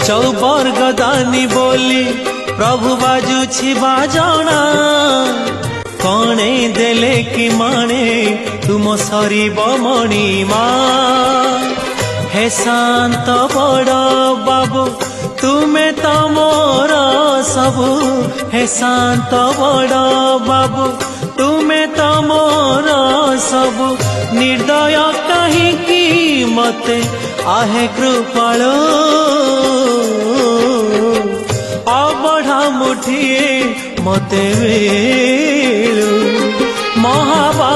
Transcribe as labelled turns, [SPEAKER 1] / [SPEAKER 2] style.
[SPEAKER 1] चौबर्ग दानी बोली प्रभु बाजुछि बाजना कणे देले कि माने तुम सरीब मणिमा हे शांत बड़ बाबू तुमे तो मोर सबु हे शांत बड़ बाबू तुमे तो मोर सबु निर्दय कहीं मते आहे कृपाल अबढ़ा मुठिए मते वेलु महाबा